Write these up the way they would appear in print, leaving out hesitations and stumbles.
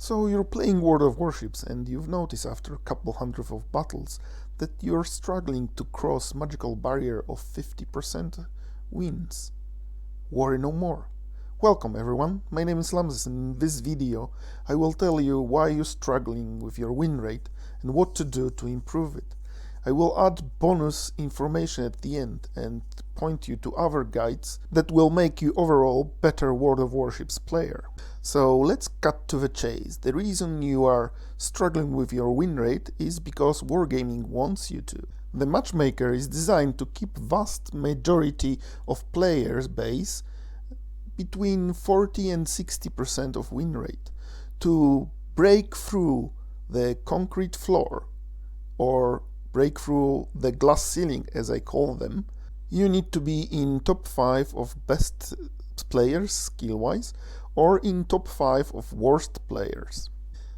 So you're playing World of Warships and you've noticed after a couple hundred of battles that you're struggling to cross magical barrier of 50% wins. Worry no more. Welcome everyone, my name is Lamzis and in this video I will tell you why you're struggling with your win rate and what to do to improve it. I will add bonus information at the end and point you to other guides that will make you overall better World of Warships player. So let's cut to the chase. The reason you are struggling with your win rate is because Wargaming wants you to. The matchmaker is designed to keep vast majority of players base between 40 and 60% of win rate. To break through the concrete floor or break through the glass ceiling, as I call them, you need to be in top 5 of best players skill-wise or in top 5 of worst players.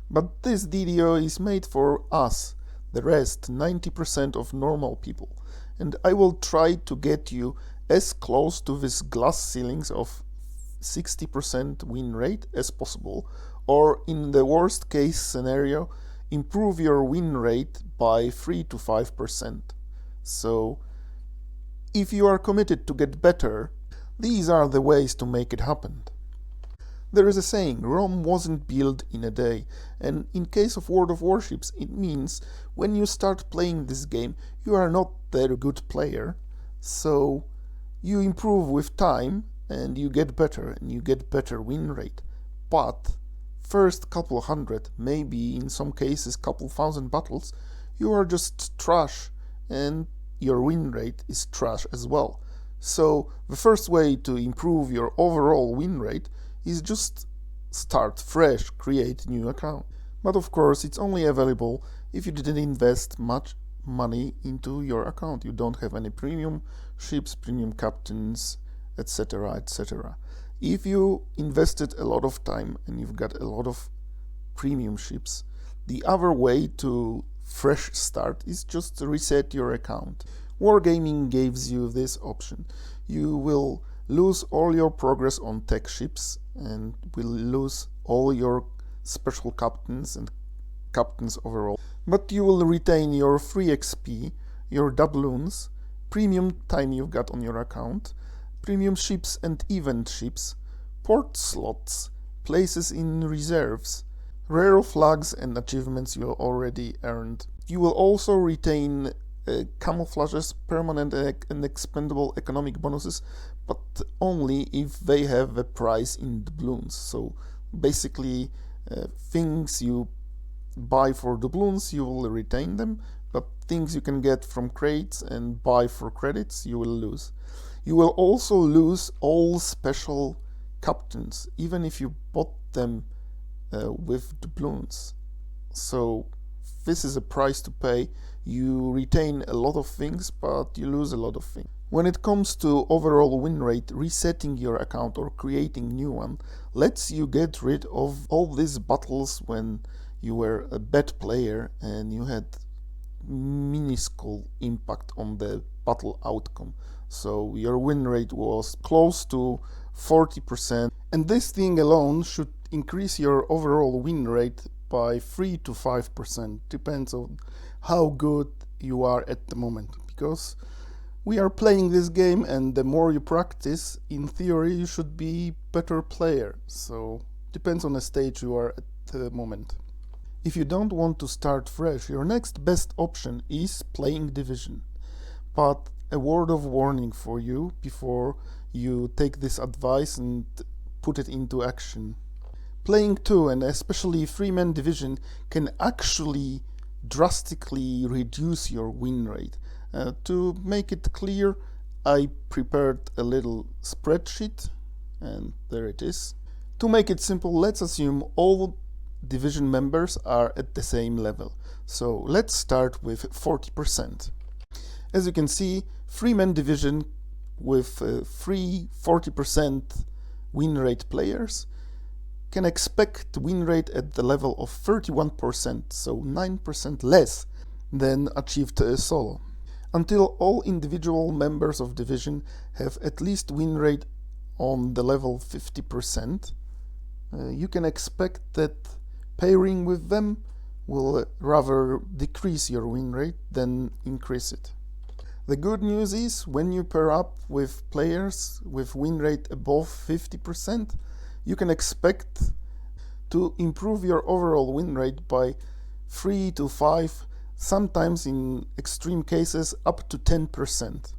But this video is made for us, the rest 90% of normal people, and I will try to get you as close to this glass ceilings of 60% win rate as possible, or in the worst case scenario improve your win rate by 3 to 5%. So if you are committed to get better, these are the ways to make it happen. There is a saying, Rome wasn't built in a day, and in case of World of Warships it means when you start playing this game you are not that good player, so you improve with time and you get better and you get better win rate. But first couple hundred, maybe in some cases couple thousand battles, you are just trash and your win rate is trash as well. So the first way to improve your overall win rate is just start fresh, create new account. But of course it's only available if you didn't invest much money into your account. You don't have any premium ships, premium captains, etc, etc. If you invested a lot of time and you've got a lot of premium ships, the other way to fresh start is just to reset your account. Wargaming gives you this option. You will lose all your progress on tech ships and will lose all your special captains and captains overall. But you will retain your free XP, your doubloons, premium time you've got on your account, premium ships and event ships, port slots, places in reserves, rare flags and achievements you already earned. You will also retain camouflages, permanent and expendable economic bonuses, but only if they have a price in doubloons. So basically things you buy for doubloons you will retain them, but things you can get from crates and buy for credits you will lose. You will also lose all special captains, even if you bought them with doubloons. So this is a price to pay. You retain a lot of things, but you lose a lot of things. When it comes to overall win rate, resetting your account or creating new one lets you get rid of all these battles when you were a bad player and you had minuscule impact on the battle outcome. So your win rate was close to 40%, and this thing alone should increase your overall win rate by 3 to 5%, depends on how good you are at the moment, because we are playing this game and the more you practice, in theory you should be better player, so depends on the stage you are at the moment. If you don't want to start fresh, your next best option is playing Division. But a word of warning for you before you take this advice and put it into action. Playing 2 and especially 3-man Division can actually drastically reduce your win rate. To make it clear, I prepared a little spreadsheet, and there it is. To make it simple, let's assume all division members are at the same level. So let's start with 40%. As you can see, 3-man division with 40% win rate players can expect win rate at the level of 31%, so 9% less than achieved solo. Until all individual members of division have at least win rate on the level 50%, you can expect that Pairing with them will rather decrease your win rate than increase it. The good news is, when you pair up with players with win rate above 50%, you can expect to improve your overall win rate by 3 to 5, sometimes in extreme cases up to 10%.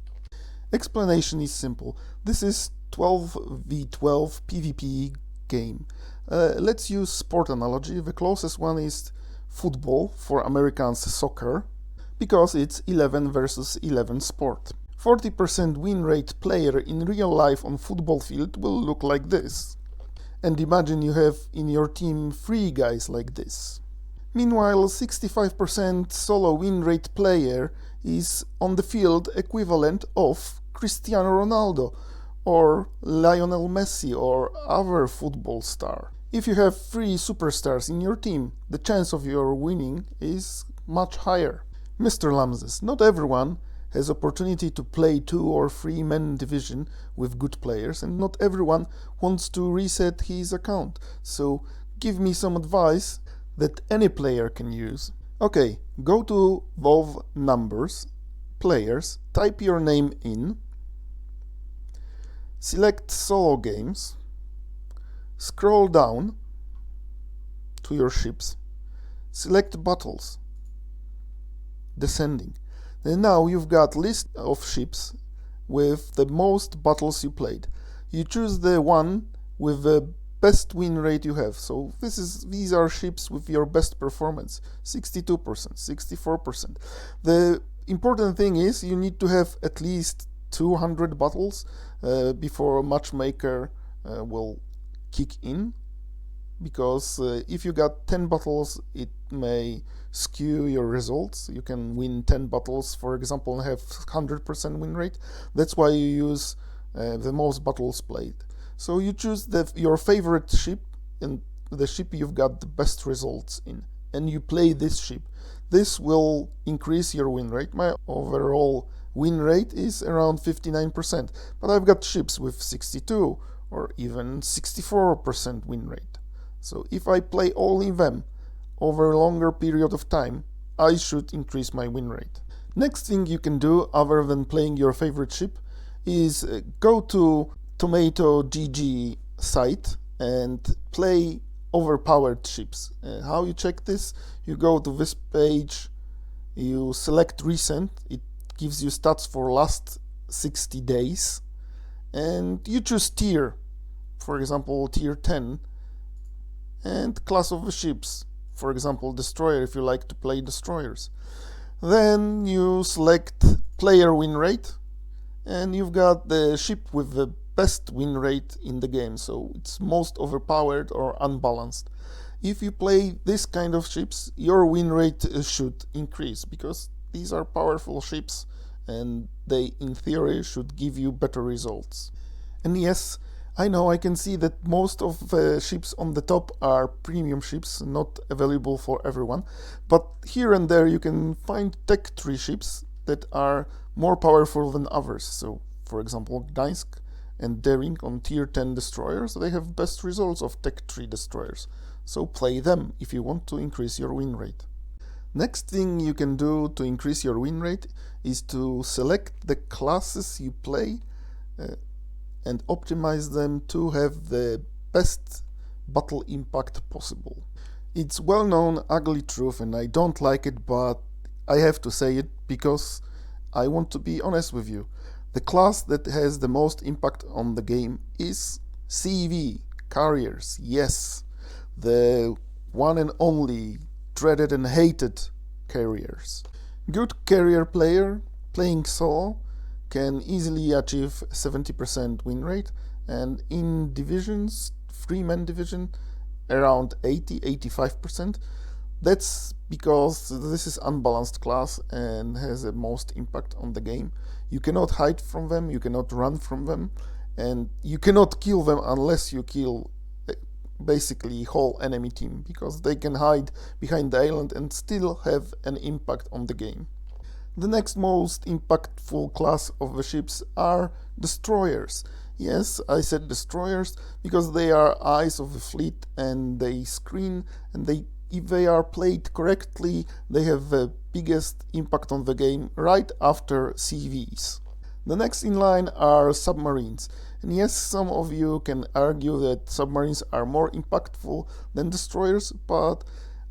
Explanation is simple. This is 12v12 PvP game. Let's use sport analogy. The closest one is football, for Americans soccer, because it's 11 versus 11 sport. 40% win rate player in real life on football field will look like this. And imagine you have in your team 3 guys like this. Meanwhile, 65% solo win rate player is on the field equivalent of Cristiano Ronaldo or Lionel Messi or other football star. If you have 3 superstars in your team, the chance of your winning is much higher. Mr. Lamses, not everyone has opportunity to play 2 or 3 man division with good players, and not everyone wants to reset his account. So give me some advice that any player can use. Okay, go to WoW numbers, players, type your name in, select solo games, scroll down to your ships, select battles, descending. And now you've got list of ships with the most battles you played. You choose the one with the best win rate you have. So these are ships with your best performance, 62%, 64%. The important thing is you need to have at least 200 battles before a matchmaker will kick in, because if you got 10 battles, it may skew your results. You can win 10 battles, for example, and have 100% win rate. That's why you use the most battles played. So you choose your favorite ship and the ship you've got the best results in, and you play this ship. This will increase your win rate. My overall win rate is around 59%, but I've got ships with 62 or even 64% win rate. So if I play all in them over a longer period of time, I should increase my win rate. Next thing you can do, other than playing your favorite ship, is go to Tomato GG site and play Overpowered Ships. How you check this? You go to this page, you select recent, it gives you stats for last 60 days, and you choose tier, for example tier 10, and class of the ships, for example destroyer if you like to play destroyers. Then you select player win rate, and you've got the ship with the best win rate in the game, so it's most overpowered or unbalanced. If you play this kind of ships, your win rate should increase, because these are powerful ships and they in theory should give you better results. And yes, I know I can see that most of the ships on the top are premium ships, not available for everyone, but here and there you can find tech tree ships that are more powerful than others. So for example Gdańsk and Daring on tier 10 destroyers, they have best results of tech tree destroyers. So play them if you want to increase your win rate. Next thing you can do to increase your win rate is to select the classes you play and optimize them to have the best battle impact possible. It's well-known ugly truth and I don't like it, but I have to say it because I want to be honest with you. The class that has the most impact on the game is CV, carriers, yes. The one and only dreaded and hated carriers. Good carrier player playing solo can easily achieve 70% win rate, and in divisions, 3-man division, around 80-85%. That's because this is unbalanced class and has the most impact on the game. You cannot hide from them, you cannot run from them, and you cannot kill them unless you kill basically whole enemy team, because they can hide behind the island and still have an impact on the game. The next most impactful class of the ships are destroyers. Yes, I said destroyers because they are eyes of the fleet and they screen and if they are played correctly, they have the biggest impact on the game right after CVs. The next in line are submarines. And yes, some of you can argue that submarines are more impactful than destroyers, but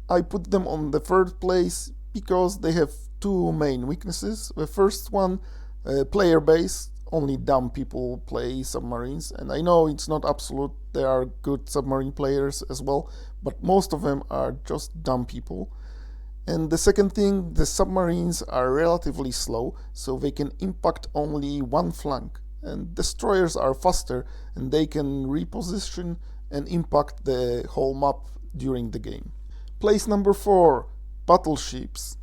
I put them on the third place because they have two main weaknesses. The first one, player base. Only dumb people play submarines, and I know it's not absolute, there are good submarine players as well, but most of them are just dumb people. And the second thing, the submarines are relatively slow, so they can impact only one flank. And destroyers are faster, and they can reposition and impact the whole map during the game. Place number 4, battleships.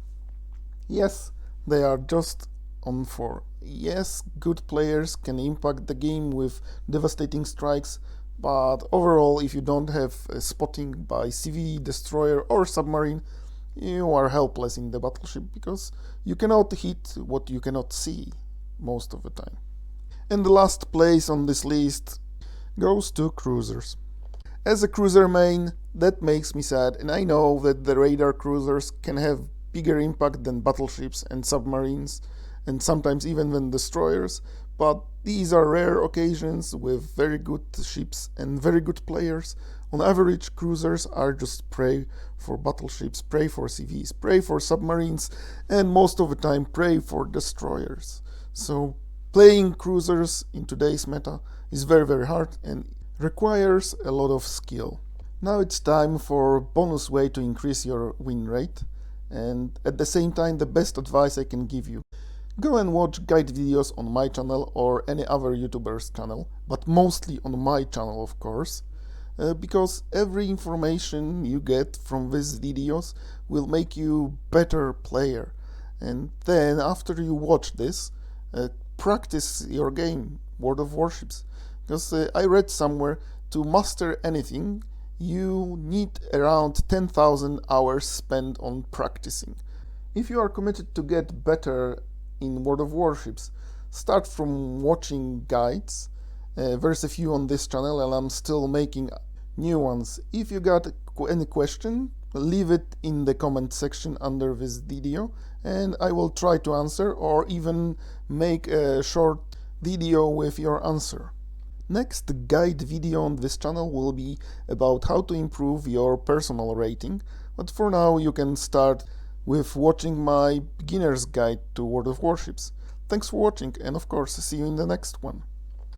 Yes, they are just on 4. Yes, good players can impact the game with devastating strikes, but overall, if you don't have a spotting by CV, destroyer or submarine, you are helpless in the battleship because you cannot hit what you cannot see most of the time. And the last place on this list goes to cruisers. As a cruiser main, that makes me sad, and I know that the radar cruisers can have bigger impact than battleships and submarines, and sometimes even than destroyers, but these are rare occasions with very good ships and very good players. On average, cruisers are just prey for battleships, prey for CVs, prey for submarines, and most of the time prey for destroyers. So playing cruisers in today's meta is very hard and requires a lot of skill. Now it's time for a bonus way to increase your win rate, and at the same time the best advice I can give you. Go and watch guide videos on my channel or any other YouTuber's channel, but mostly on my channel of course, because every information you get from these videos will make you better player. And then after you watch this, practice your game, World of Warships, because I read somewhere to master anything you need around 10,000 hours spent on practicing. If you are committed to get better in World of Warships, start from watching guides. There's a few on this channel and I'm still making new ones. If you got any question, leave it in the comment section under this video and I will try to answer or even make a short video with your answer. Next guide video on this channel will be about how to improve your personal rating, but for now you can start with watching my beginner's guide to World of Warships. Thanks for watching and of course see you in the next one.